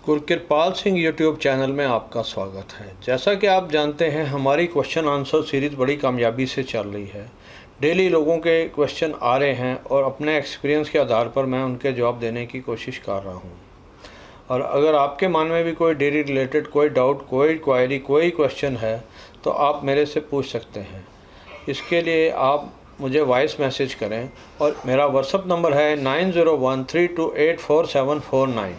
गुरकिरपाल Singh YouTube channel में आपका स्वागत है। जैसा कि आप जानते हैं, हमारी क्वेश्चन आंसर सीरीज़ बड़ी कामयाबी से चल रही है। डेली लोगों के क्वेश्चन आ रहे हैं और अपने एक्सपीरियंस के आधार पर मैं उनके जवाब देने की कोशिश कर रहा हूं। और अगर आपके मन में भी कोई डेयरी रिलेटेड कोई डाउट, कोई क्वायरी, कोई क्वेश्चन है तो आप मेरे से पूछ सकते हैं। इसके लिए आप मुझे वॉइस मैसेज करें और मेरा व्हाट्सअप नंबर है 9013284749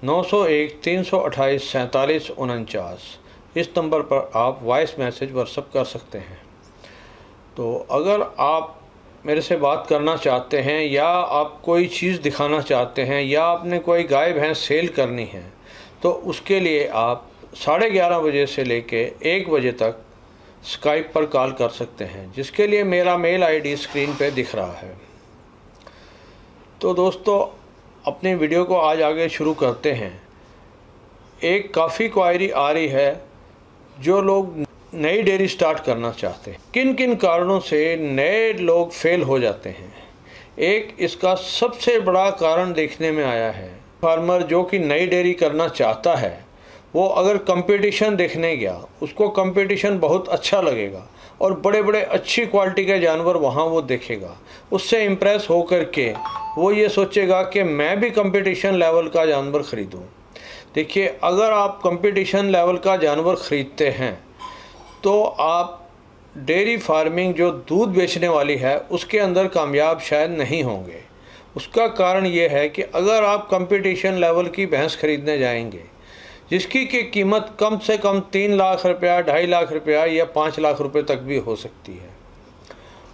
901-328-4749। इस नंबर पर आप वॉइस मैसेज व्हाट्सअप कर सकते हैं। तो अगर आप मेरे से बात करना चाहते हैं या आप कोई चीज़ दिखाना चाहते हैं या आपने कोई गाय भैंस सेल करनी है तो उसके लिए आप 11:30 बजे से लेके 1 बजे तक स्काइप पर कॉल कर सकते हैं, जिसके लिए मेरा मेल आईडी स्क्रीन पे दिख रहा है। तो दोस्तों, अपनी वीडियो को आज आगे शुरू करते हैं। एक काफ़ी क्वायरी आ रही है, जो लोग नई डेयरी स्टार्ट करना चाहते हैं, किन किन कारणों से नए लोग फेल हो जाते हैं। एक इसका सबसे बड़ा कारण देखने में आया है, फार्मर जो कि नई डेयरी करना चाहता है वो अगर कंपटीशन देखने गया, उसको कंपटीशन बहुत अच्छा लगेगा और बड़े बड़े अच्छी क्वालिटी के जानवर वहाँ वो देखेगा। उससे इम्प्रेस हो कर के वो ये सोचेगा कि मैं भी कंपटीशन लेवल का जानवर ख़रीदूँ। देखिए, अगर आप कंपटीशन लेवल का जानवर ख़रीदते हैं तो आप डेयरी फार्मिंग जो दूध बेचने वाली है उसके अंदर कामयाब शायद नहीं होंगे। उसका कारण ये है कि अगर आप कंपटीशन लेवल की भैंस ख़रीदने जाएंगे जिसकी की कीमत कम से कम 3 लाख रुपया, 2.5 लाख रुपया या 5 लाख रुपए तक भी हो सकती है।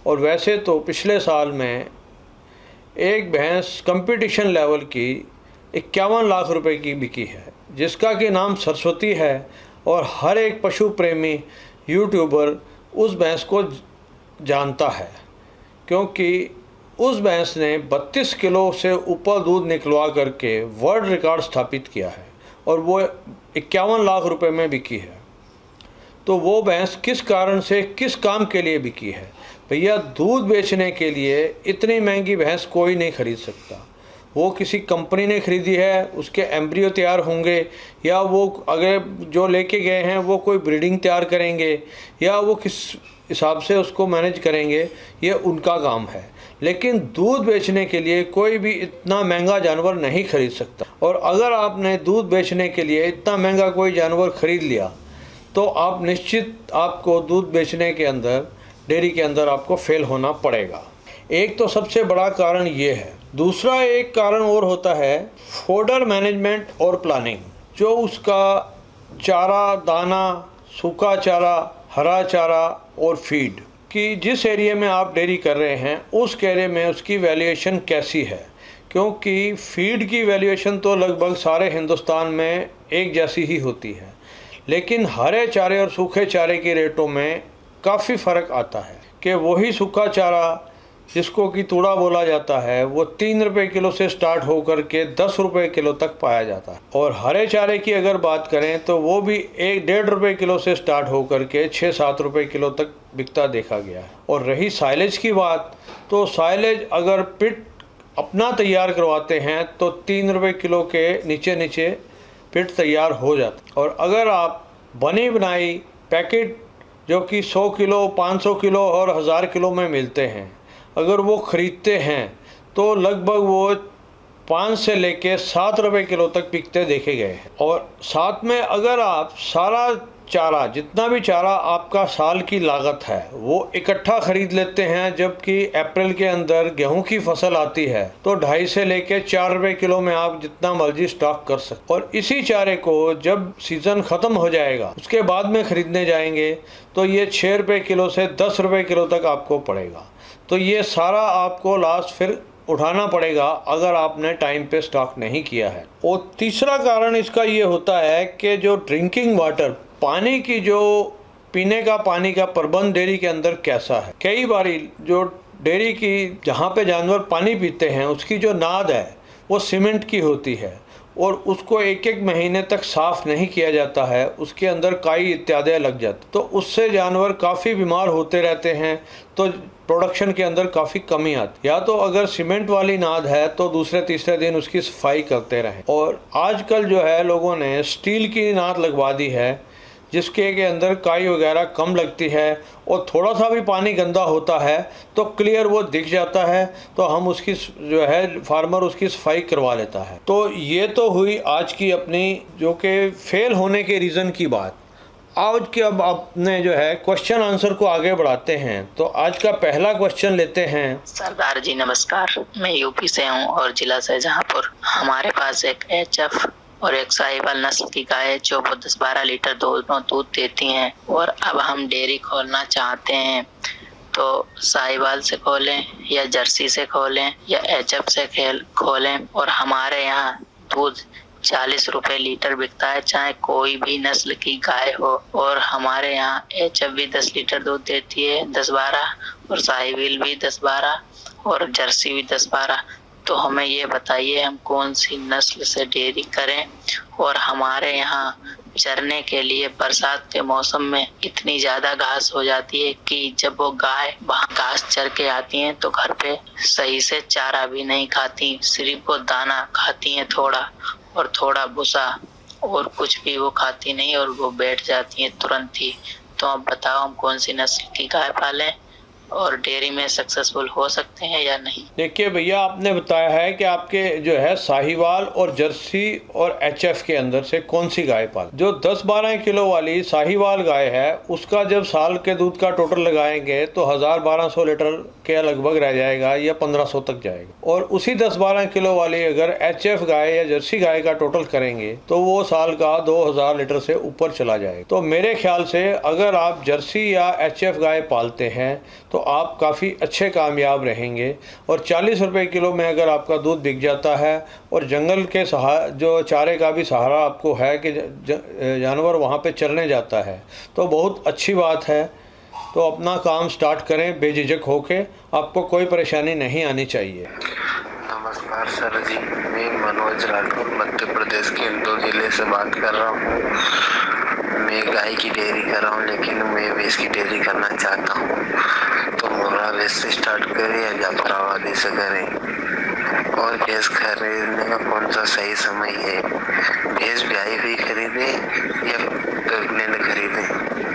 और वैसे तो पिछले साल में एक भैंस कंपटीशन लेवल की 51 लाख रुपए की बिकी है, जिसका कि नाम सरस्वती है। और हर एक पशु प्रेमी यूट्यूबर उस भैंस को जानता है, क्योंकि उस भैंस ने 32 किलो से ऊपर दूध निकलवा करके वर्ल्ड रिकॉर्ड स्थापित किया है और वो 51 लाख रुपए में बिकी है। तो वो भैंस किस कारण से, किस काम के लिए बिकी है? भैया, दूध बेचने के लिए इतनी महंगी भैंस कोई नहीं खरीद सकता। वो किसी कंपनी ने खरीदी है, उसके एम्ब्रियो तैयार होंगे या वो अगर जो लेके गए हैं वो कोई ब्रीडिंग तैयार करेंगे या वो किस हिसाब से उसको मैनेज करेंगे, ये उनका काम है। लेकिन दूध बेचने के लिए कोई भी इतना महंगा जानवर नहीं खरीद सकता। और अगर आपने दूध बेचने के लिए इतना महंगा कोई जानवर खरीद लिया तो आप निश्चित आपको दूध बेचने के अंदर, डेयरी के अंदर आपको फेल होना पड़ेगा। एक तो सबसे बड़ा कारण ये है। दूसरा एक कारण और होता है फोडर मैनेजमेंट और प्लानिंग। जो उसका चारा, दाना, सूखा चारा, हरा चारा और फीड कि जिस एरिया में आप डेयरी कर रहे हैं उस एरिया में उसकी वैल्यूएशन कैसी है। क्योंकि फीड की वैल्यूएशन तो लगभग सारे हिंदुस्तान में एक जैसी ही होती है, लेकिन हरे चारे और सूखे चारे के रेटों में काफ़ी फ़र्क आता है। कि वही सूखा चारा जिसको कि तूड़ा बोला जाता है वो 3 रुपये किलो से स्टार्ट होकर के 10 रुपये किलो तक पाया जाता है। और हरे चारे की अगर बात करें तो वो भी 1-1.5 रुपये किलो से स्टार्ट होकर के 6-7 रुपये किलो तक बिकता देखा गया है। और रही साइलेज की बात, तो साइलेज अगर पिट अपना तैयार करवाते हैं तो 3 रुपये किलो के नीचे पिट तैयार हो जाता। और अगर आप बनी बनाई पैकेट जो कि 100 किलो, 500 किलो और 1000 किलो में मिलते हैं, अगर वो ख़रीदते हैं तो लगभग वो 5 से लेके 7 रुपये किलो तक बिकते देखे गए हैं। और साथ में अगर आप सारा चारा, जितना भी चारा आपका साल की लागत है वो इकट्ठा ख़रीद लेते हैं, जबकि अप्रैल के अंदर गेहूं की फसल आती है तो 2.5 से लेके 4 रुपये किलो में आप जितना मर्जी स्टॉक कर सकते। और इसी चारे को जब सीज़न ख़त्म हो जाएगा उसके बाद में ख़रीदने जाएंगे तो ये 6 रुपये किलो से 10 रुपये किलो तक आपको पड़ेगा। तो ये सारा आपको लास्ट फिर उठाना पड़ेगा अगर आपने टाइम पे स्टॉक नहीं किया है। और तीसरा कारण इसका ये होता है कि जो ड्रिंकिंग वाटर, पानी की, जो पीने का पानी का प्रबंध डेयरी के अंदर कैसा है। कई बारी जो डेयरी की, जहाँ पे जानवर पानी पीते हैं, उसकी जो नाद है वो सीमेंट की होती है। और उसको एक एक महीने तक साफ़ नहीं किया जाता है, उसके अंदर काई इत्यादि लग जाती, तो उससे जानवर काफ़ी बीमार होते रहते हैं, तो प्रोडक्शन के अंदर काफ़ी कमी आती। या तो अगर सीमेंट वाली नाद है तो दूसरे तीसरे दिन उसकी सफाई करते रहें। और आजकल जो है लोगों ने स्टील की नाद लगवा दी है, जिसके के अंदर काई वगैरह कम लगती है और थोड़ा सा भी पानी गंदा होता है तो क्लियर वो दिख जाता है, तो हम उसकी जो है फार्मर उसकी सफाई करवा लेता है। तो ये तो हुई आज की अपनी जो कि फेल होने के रीज़न की बात। आज के अब आपने जो है क्वेश्चन आंसर को आगे बढ़ाते हैं, तो आज का पहला क्वेश्चन लेते हैं। सरदार जी नमस्कार, मैं यूपी से हूँ और जिला शाहजहांपुर। हमारे पास एक एचएफ और एक साहिवाल नस्ल की गाय जो 10-12 लीटर दोनों दूध देती हैं, और अब हम डेयरी खोलना चाहते हैं, तो साहिवाल से खोलें या जर्सी से खोलें या एचएफ से खोलें। और हमारे यहाँ दूध 40 रुपए लीटर बिकता है, चाहे कोई भी नस्ल की गाय हो। और हमारे यहाँ एचएफ भी 10 लीटर दूध देती है, 10-12, और साहिवाल भी 10-12 और जर्सी भी 10-12। तो हमें ये बताइए हम कौन सी नस्ल से डेयरी करें। और हमारे यहाँ चरने के लिए बरसात के मौसम में इतनी ज्यादा घास हो जाती है कि जब वो गाय वहाँ घास चर के आती हैं तो घर पे सही से चारा भी नहीं खाती, सिर्फ वो दाना खाती हैं थोड़ा, और थोड़ा भूसा, और कुछ भी वो खाती नहीं, और वो बैठ जाती हैं तुरंत ही। तो आप बताओ हम कौन सी नस्ल की गाय पालें और डेयरी में सक्सेसफुल हो सकते हैं या नहीं। देखिए भैया, आपने बताया है कि आपके जो है साहिवाल और जर्सी और एचएफ के अंदर से कौन सी गाय पाल। जो 10-12 किलो वाली साहिवाल गाय है उसका जब साल के दूध का टोटल लगाएंगे तो 1000-1200 लीटर के लगभग रह जाएगा या 1500 तक जाएगा। और उसी 10-12 किलो वाली अगर एचएफ गाय या जर्सी गाय का टोटल करेंगे तो वो साल का 2000 लीटर से ऊपर चला जाएगा। तो मेरे ख्याल से अगर आप जर्सी या एचएफ गाय पालते हैं तो आप काफ़ी अच्छे कामयाब रहेंगे। और 40 रुपए किलो में अगर आपका दूध बिक जाता है और जंगल के जो चारे का भी सहारा आपको है कि जानवर वहाँ पे चरने जाता है, तो बहुत अच्छी बात है। तो अपना काम स्टार्ट करें बेझिझक होके, आपको कोई परेशानी नहीं आनी चाहिए। नमस्कार सर जी, मैं मनोज राठौर मध्य प्रदेश के इंदौर जिले से बात कर रहा हूँ। मैं गाय की डेयरी कर रहा हूँ, लेकिन मैं भैंस की डेयरी करना चाहता हूँ। तो मुर्रा भैंस से स्टार्ट करें या जाफराबादी से करें, और भैंस खरीदने का कौन सा सही समय है? भैंस ब्याई हुई खरीदें या प्रेग्नेंट खरीदें?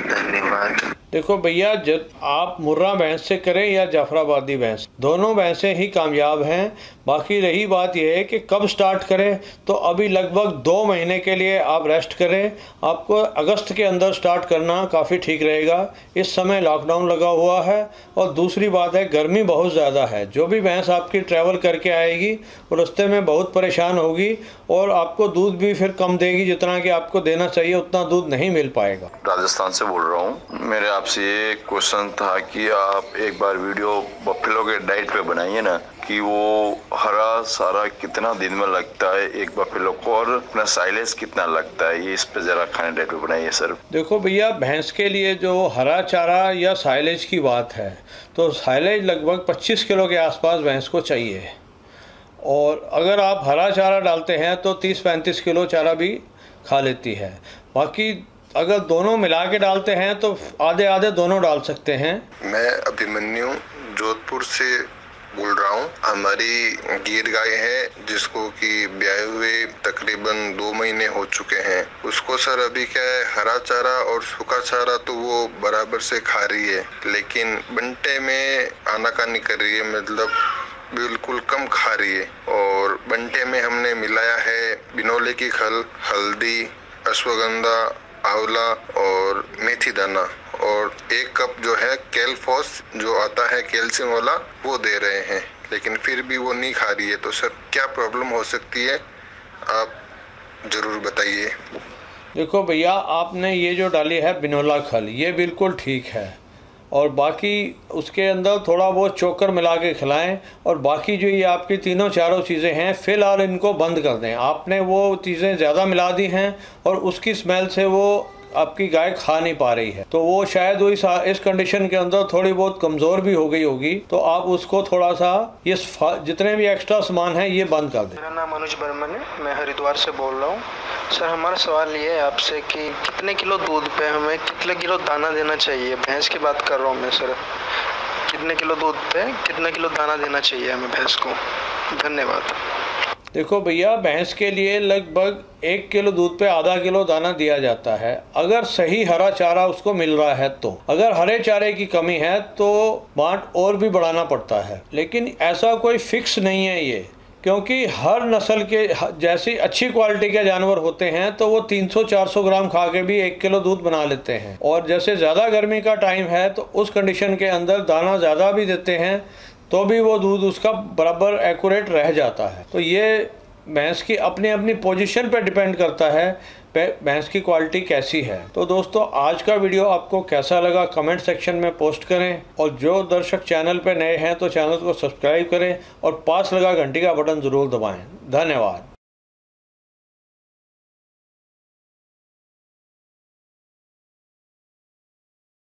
धन्यवाद। देखो भैया, जब आप मुर्रा भैंस से करें या जाफराबादी भैंस, दोनों भैंसें ही कामयाब हैं। बाकी रही बात यह है कि कब स्टार्ट करें, तो अभी लगभग 2 महीने के लिए आप रेस्ट करें। आपको अगस्त के अंदर स्टार्ट करना काफ़ी ठीक रहेगा। इस समय लॉकडाउन लगा हुआ है, और दूसरी बात है गर्मी बहुत ज़्यादा है। जो भी भैंस आपकी ट्रैवल करके आएगी वो रास्ते में बहुत परेशान होगी और आपको दूध भी फिर कम देगी, जितना कि आपको देना चाहिए उतना दूध नहीं मिल पाएगा। राजस्थान से बोल रहा हूँ। मेरे आपसे ये क्वेश्चन था कि आप एक बार वीडियो बफेलो के डाइट पे बनाइए ना, कि वो हरा सारा कितना दिन में लगता है एक बफेलो को, और अपना साइलेज कितना लगता है, ये इस पे जरा खाने डाइट पे बनाइए सर। देखो भैया, भैंस के लिए जो हरा चारा या साइलेज की बात है, तो साइलेज लगभग 25 किलो के आसपास भैंस को चाहिए। और अगर आप हरा चारा डालते हैं तो 30-35 किलो चारा भी खा लेती है। बाकी अगर दोनों मिला के डालते हैं तो आधे आधे दोनों डाल सकते हैं। मैं अभिमन्यु जोधपुर से बोल रहा हूँ। हमारी गिर गाय है जिसको कि ब्याए हुए तकरीबन 2 महीने हो चुके हैं। उसको सर अभी क्या है, हरा चारा और सूखा चारा तो वो बराबर से खा रही है, लेकिन बंटे में आनाकानी कर रही है, मतलब बिल्कुल कम खा रही है। और बंटे में हमने मिलाया है बिनोले की खल, हल्दी, अश्वगंधा, आंवला और मेथी दाना, और 1 कप जो है कैल्फोस जो आता है कैल्शियम वाला वो दे रहे हैं, लेकिन फिर भी वो नहीं खा रही है। तो सर क्या प्रॉब्लम हो सकती है, आप ज़रूर बताइए। देखो भैया, आपने ये जो डाली है बिनोला खल, ये बिल्कुल ठीक है। और बाकी उसके अंदर थोड़ा बहुत चोकर मिला के खिलाएं। और बाकी जो ये आपकी तीनों चारों चीज़ें हैं, फ़िलहाल इनको बंद कर दें। आपने वो चीज़ें ज़्यादा मिला दी हैं और उसकी स्मेल से वो आपकी गाय खा नहीं पा रही है, तो वो शायद वो इस कंडीशन के अंदर थोड़ी बहुत कमज़ोर भी हो गई होगी, तो आप उसको थोड़ा सा ये जितने भी एक्स्ट्रा सामान है ये बंद कर दें। मेरा नाम अनुज बर्मन है, मैं हरिद्वार से बोल रहा हूँ। सर हमारा सवाल ये है आपसे कि कितने किलो दूध पे हमें कितने किलो दाना देना चाहिए? भैंस की बात कर रहा हूँ मैं सर। कितने किलो दूध पे कितना किलो दाना देना चाहिए हमें भैंस को? धन्यवाद। देखो भैया, भैंस के लिए लगभग 1 किलो दूध पे आधा किलो दाना दिया जाता है, अगर सही हरा चारा उसको मिल रहा है तो। अगर हरे चारे की कमी है तो बांट और भी बढ़ाना पड़ता है, लेकिन ऐसा कोई फिक्स नहीं है ये, क्योंकि हर नस्ल के जैसी अच्छी क्वालिटी के जानवर होते हैं तो वो 300-400 ग्राम खा के भी 1 किलो दूध बना लेते हैं, और जैसे ज़्यादा गर्मी का टाइम है तो उस कंडीशन के अंदर दाना ज़्यादा भी देते हैं तो भी वो दूध उसका बराबर एक्यूरेट रह जाता है। तो ये भैंस की अपनी अपनी पोजीशन पे डिपेंड करता है भैंस की क्वालिटी कैसी है। तो दोस्तों, आज का वीडियो आपको कैसा लगा कमेंट सेक्शन में पोस्ट करें, और जो दर्शक चैनल पे नए हैं तो चैनल को सब्सक्राइब करें और पास लगा घंटी का बटन ज़रूर दबाएं। धन्यवाद।